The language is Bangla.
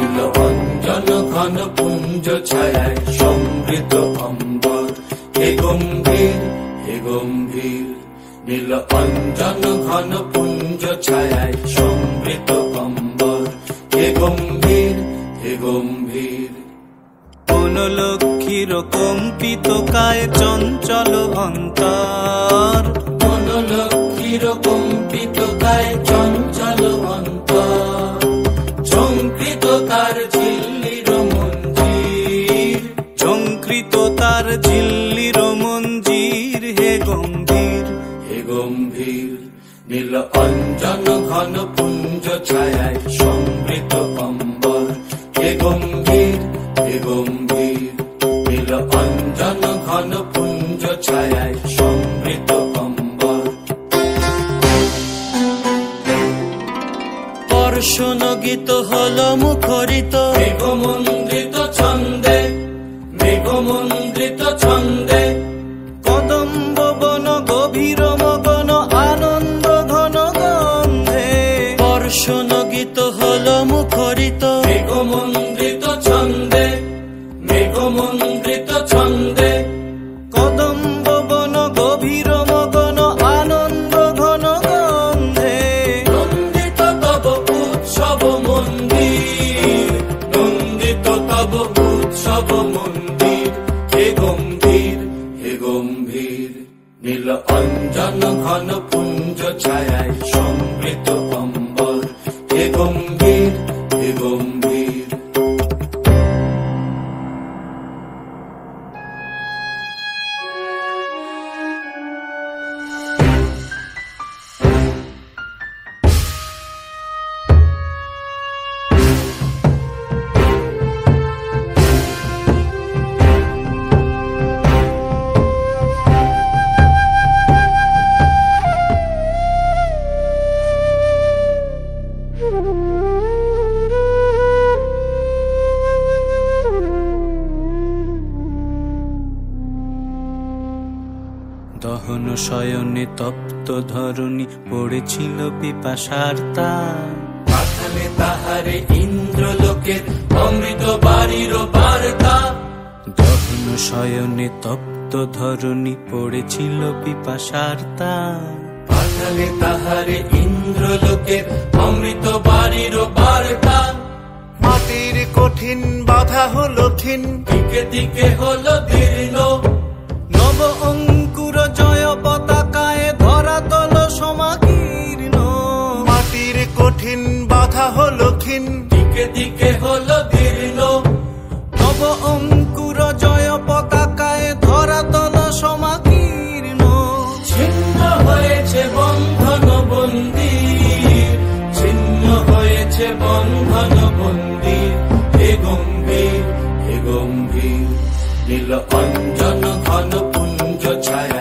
নীল অঞ্জন ঘন পুঞ্জ ছায়ায় সমৃত অম্বর, হে গম্ভীর হে গম্ভীর। নীল অঞ্জন ঘন পুঞ্জ ছায়ায় সমৃত অম্বর, হে গম্ভীর হে গম্ভীর। কোন লক্ষ্মীর কম্পিত কায় চঞ্চল অন্তর, কোন লক্ষ্মীর কম্পিত কায় চঞ্চল অন্তর। ঝঙ্কৃত তার ঝিল্লির মঞ্জির, ঝঙ্কৃত তার ঝিল্লির মঞ্জির, হে গম্ভীর হে গম্ভীর। নীল অঞ্জন ঘন পুঞ্জ ছায়ায় সমৃত অম্বর, হে গম্ভীর হে গম্ভীর। নীল অঞ্জন ঘন পুঞ্জ ছায়ায় সমৃত অম্বর। বর্ষণগীত হল মুখরিত মেঘমন্দ্রিত ছন্দে, মেঘমন্দ্রিত ছন্দে। কদম্ব বন গভীর মগন আনন্দ ঘন গন্ধে। বর্ষণগীত হল মুখরিত মেঘমন্দ্রিত ছন্দে, মেঘমন্দ্রিত ছন্দে। কদম্ব বন গভীর মগন আনন্দ ঘন গন্ধে। নন্দিত তব উৎসব মন্দির, নন্দিত তব উৎসব মন্দির, হে গম্ভীর হে গম্ভীর। নীল অঞ্জন ঘন পুঞ্জ ছায়ায় সমৃত অম্বর, হে গম্ভীর হে গম্ভীর। দহন শয়নে তপ্ত ধরণী পড়েছিল পিপাসার তার। পাঠালে তাহারে ইন্দ্রলোকের অমৃত বাড়ির বার্তা। দহন শয়নে তপ্ত ধরণী পড়েছিল পিপাসার তার। পাঠালে তাহারে ইন্দ্রলোকের অমৃত বাড়ির বার্তা। মাটির কঠিন বাধা হলো ক্ষীণ, দিকে দিকে হলো দীর্ণ। নব অঙ্কুর জয় পতাকায় ধরাতল সমাকীর্ণ। মাটির কঠিন বাধা হলো ক্ষীণ, দিকে দিকে হলো দীর্ণ। নব অঙ্কুর জয় পতাকায় ধরাতল সমাকীর্ণ। ছিন্ন হয়েছে বন্ধন বন্দির, ছিন্ন হয়েছে বন্ধন বন্দির, হে গম্ভীর হে গম্ভীর। নীল অঞ্জন ঘন পুঞ্জ ছায়া